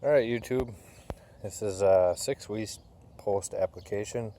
Alright, YouTube, this is 6 weeks post application.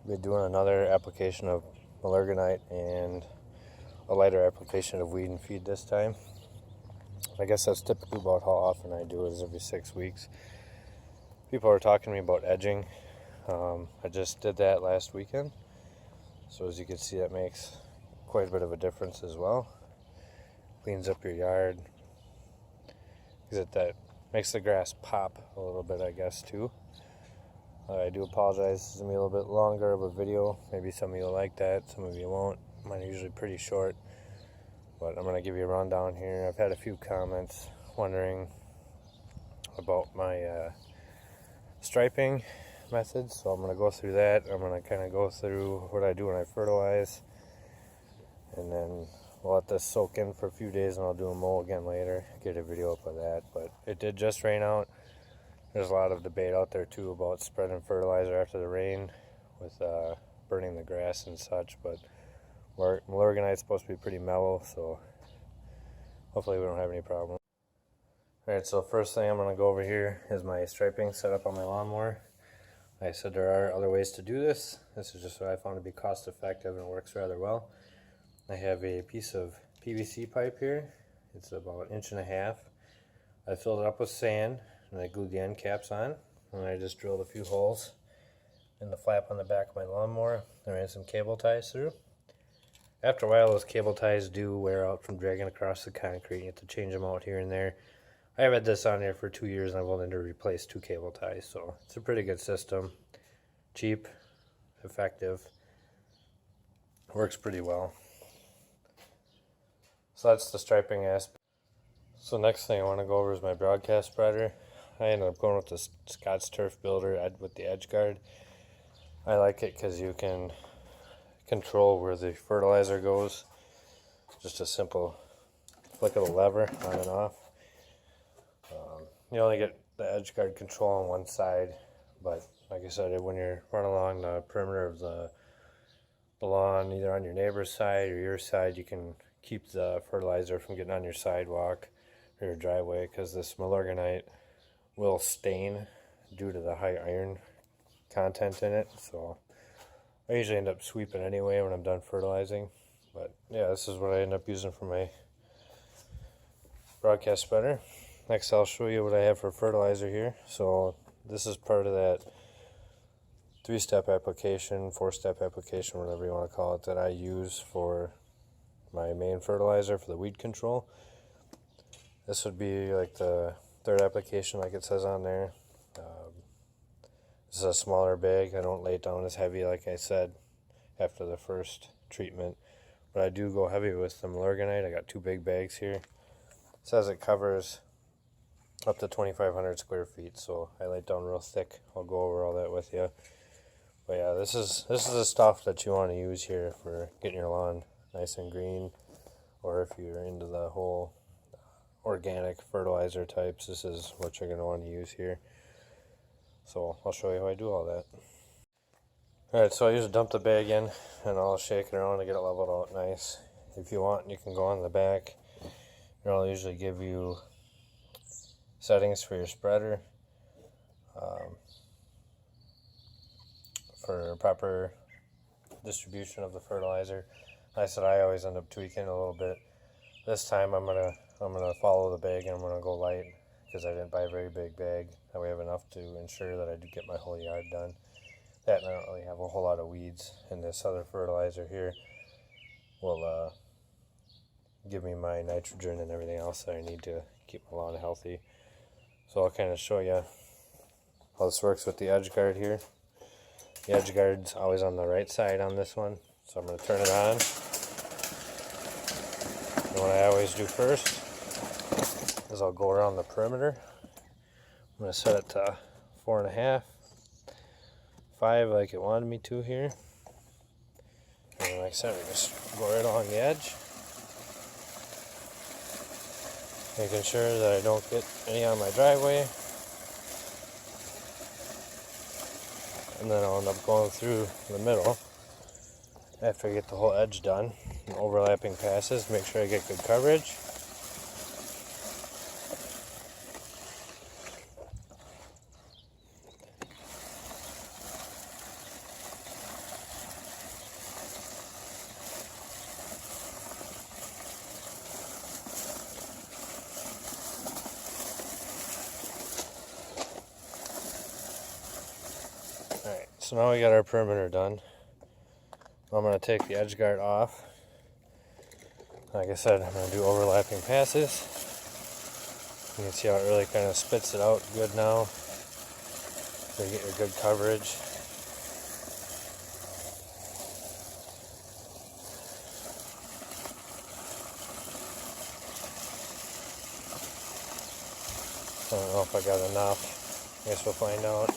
We'll be doing another application of Milorganite and a lighter application of weed and feed this time. I guess that's typically about how often I do it, is every 6 weeks. People are talking to me about edging. I just did that last weekend, so as you can see, that makes quite a bit of a difference as well. Cleans up your yard, that makes the grass pop a little bit, I guess, too. I do apologize, this is going to be a little bit longer of a video. Maybe some of you will like that, some of you won't. Mine are usually pretty short, but I'm going to give you a rundown here. I've had a few comments wondering about my striping methods, so I'm going to go through that. I'm going to kind of go through what I do when I fertilize, and then we'll let this soak in for a few days, and I'll do a mow again later, get a video up of that. But it did just rain out. There's a lot of debate out there too about spreading fertilizer after the rain with burning the grass and such, but Milorganite's supposed to be pretty mellow, so hopefully we don't have any problem. Alright, so first thing I'm going to go over here is my striping set up on my lawnmower. Like I said, there are other ways to do this. This is just what I found to be cost effective and works rather well. I have a piece of PVC pipe here. It's about 1.5 inches. I filled it up with sand and I glued the end caps on, and I just drilled a few holes in the flap on the back of my lawnmower and ran some cable ties through. After a while, those cable ties do wear out from dragging across the concrete. You have to change them out here and there. I have had this on here for 2 years and I've only had to replace 2 cable ties, so it's a pretty good system. Cheap, effective, works pretty well. So that's the striping aspect. So next thing I want to go over is my broadcast spreader. I ended up going with the Scott's Turf Builder with the edge guard. I like it because you can control where the fertilizer goes. Just a simple flick of the lever on and off. You only get the edge guard control on one side, but like I said, when you're running along the perimeter of the lawn, either on your neighbor's side or your side, you can keep the fertilizer from getting on your sidewalk or your driveway, because this Milorganite will stain due to the high iron content in it. So I usually end up sweeping anyway when I'm done fertilizing. But yeah, this is what I end up using for my broadcast spreader. Next, I'll show you what I have for fertilizer here. So this is part of that 3-step application, 4-step application, whatever you want to call it, that I use for my main fertilizer for the weed control. This would be like the 3rd application, like it says on there. This is a smaller bag. I don't lay it down as heavy, like I said, after the first treatment, but I do go heavy with the Milorganite. I got 2 big bags here. It says it covers up to 2,500 square feet, so I lay it down real thick. I'll go over all that with you. But yeah, this is the stuff that you want to use here for getting your lawn nice and green, or if you're into the whole organic fertilizer types, this is what you're going to want to use here. So I'll show you how I do all that. Alright, so I usually dump the bag in and I'll shake it around to get it leveled out nice. If you want, you can go on the back. I'll usually give you settings for your spreader, for proper distribution of the fertilizer. Like I said, I always end up tweaking a little bit. This time I'm gonna follow the bag, and I'm gonna go light because I didn't buy a very big bag. That way I have enough to ensure that I do get my whole yard done. That, and I don't really have a whole lot of weeds. And this other fertilizer here will give me my nitrogen and everything else that I need to keep my lawn healthy. So I'll kind of show you how this works with the edge guard here. The edge guard's always on the right side on this one, so I'm going to turn it on. And what I always do first is I'll go around the perimeter. I'm going to set it to 4.5, 5 like it wanted me to here. And like I said, I just go right along the edge, making sure that I don't get any on my driveway. And then I'll end up going through the middle after I get the whole edge done, and overlapping passes, make sure I get good coverage. So now we got our perimeter done. I'm going to take the edge guard off. Like I said, I'm going to do overlapping passes. You can see how it really kind of spits it out good now. So you get your good coverage. I don't know if I got enough. I guess we'll find out.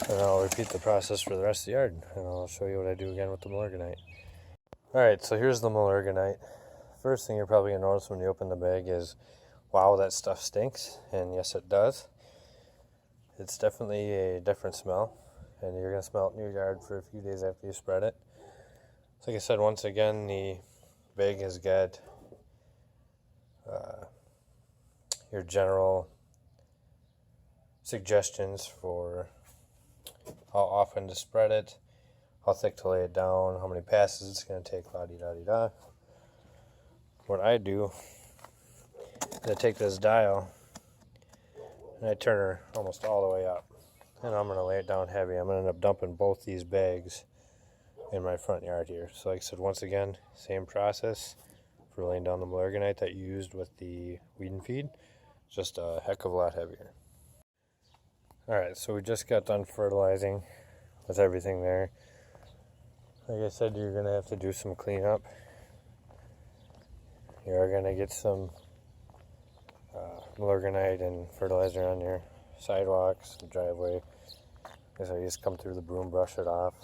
And I'll repeat the process for the rest of the yard, and I'll show you what I do again with the Milorganite. Alright, so here's the Milorganite. First thing you're probably going to notice when you open the bag is, wow, that stuff stinks. And yes, it does. It's definitely a different smell, and you're going to smell it in your yard for a few days after you spread it. So like I said, once again, the bag has got your general suggestions for how often to spread it, how thick to lay it down, how many passes it's going to take, la-di-da-di-da. What I do is I take this dial and I turn her almost all the way up. And I'm going to lay it down heavy. I'm going to end up dumping both these bags in my front yard here. So like I said, once again, same process for laying down the Milorganite that you used with the weed and feed, just a heck of a lot heavier. Alright, so we just got done fertilizing with everything there. Like I said, you're going to have to do some cleanup. You're going to get some Milorganite and fertilizer on your sidewalks, the driveway. So you just come through the broom, brush it off,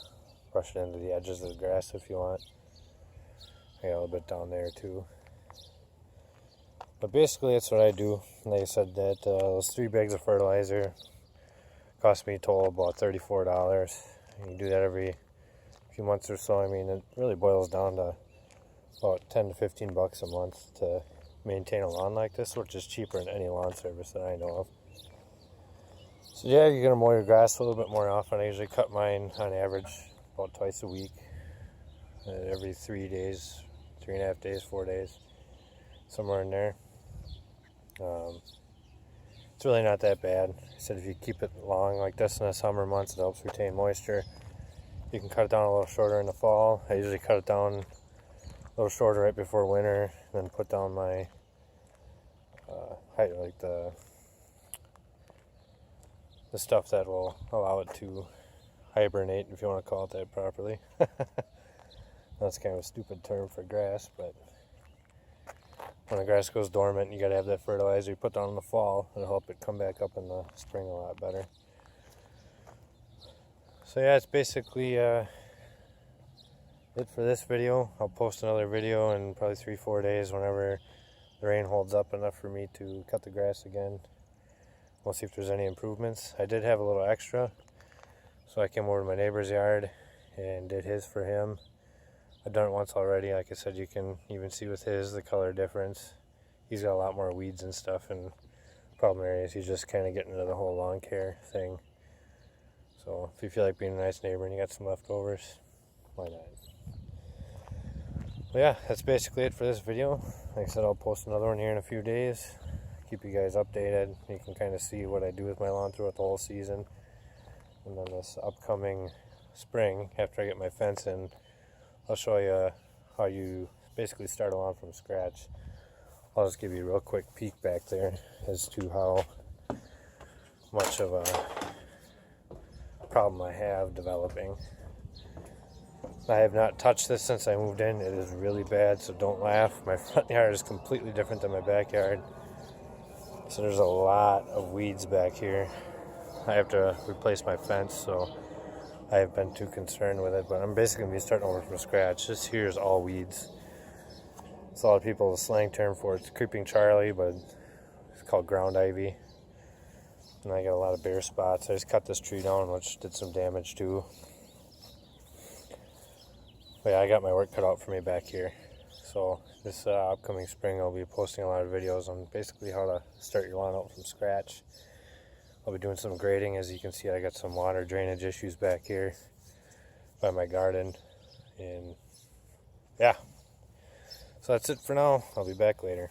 brush it into the edges of the grass if you want. I got a little bit down there too. But basically that's what I do. Like I said, that those 3 bags of fertilizer cost me a total about $34. And you do that every few months or so. I mean, it really boils down to about 10 to 15 bucks a month to maintain a lawn like this, which is cheaper than any lawn service that I know of. So yeah, you're going to mow your grass a little bit more often. I usually cut mine on average about twice a week, every 3 days, 3.5 days, 4 days, somewhere in there. It's really not that bad. I said if you keep it long like this in the summer months, it helps retain moisture. You can cut it down a little shorter in the fall. I usually cut it down a little shorter right before winter, and then put down my height, like the stuff that will allow it to hibernate, if you want to call it that properly. That's kind of a stupid term for grass, but when the grass goes dormant, you got to have that fertilizer you put down in the fall. It'll help it come back up in the spring a lot better. So yeah, it's basically it for this video. I'll post another video in probably 3-4 days whenever the rain holds up enough for me to cut the grass again. We'll see if there's any improvements. I did have a little extra, so I came over to my neighbor's yard and did his for him. I've done it once already. Like I said, you can even see with his the color difference. He's got a lot more weeds and stuff in problem areas. He's just kind of getting into the whole lawn care thing. So if you feel like being a nice neighbor and you got some leftovers, why not? But yeah, that's basically it for this video. Like I said, I'll post another one here in a few days. Keep you guys updated. You can kind of see what I do with my lawn throughout the whole season. And then this upcoming spring, after I get my fence in, I'll show you how you basically start a lawn from scratch. I'll just give you a real quick peek back there as to how much of a problem I have developing. I have not touched this since I moved in. It is really bad, so don't laugh. My front yard is completely different than my backyard. So there's a lot of weeds back here. I have to replace my fence, so I haven't been too concerned with it, but I'm basically going to be starting over from scratch. This here is all weeds. It's a lot of people's slang term for it. It's creeping Charlie, but it's called ground ivy. And I got a lot of bare spots. I just cut this tree down, which did some damage too. But yeah, I got my work cut out for me back here. So this upcoming spring I'll be posting a lot of videos on basically how to start your lawn out from scratch. I'll be doing some grading. As you can see, I got some water drainage issues back here by my garden. And yeah, so that's it for now. I'll be back later.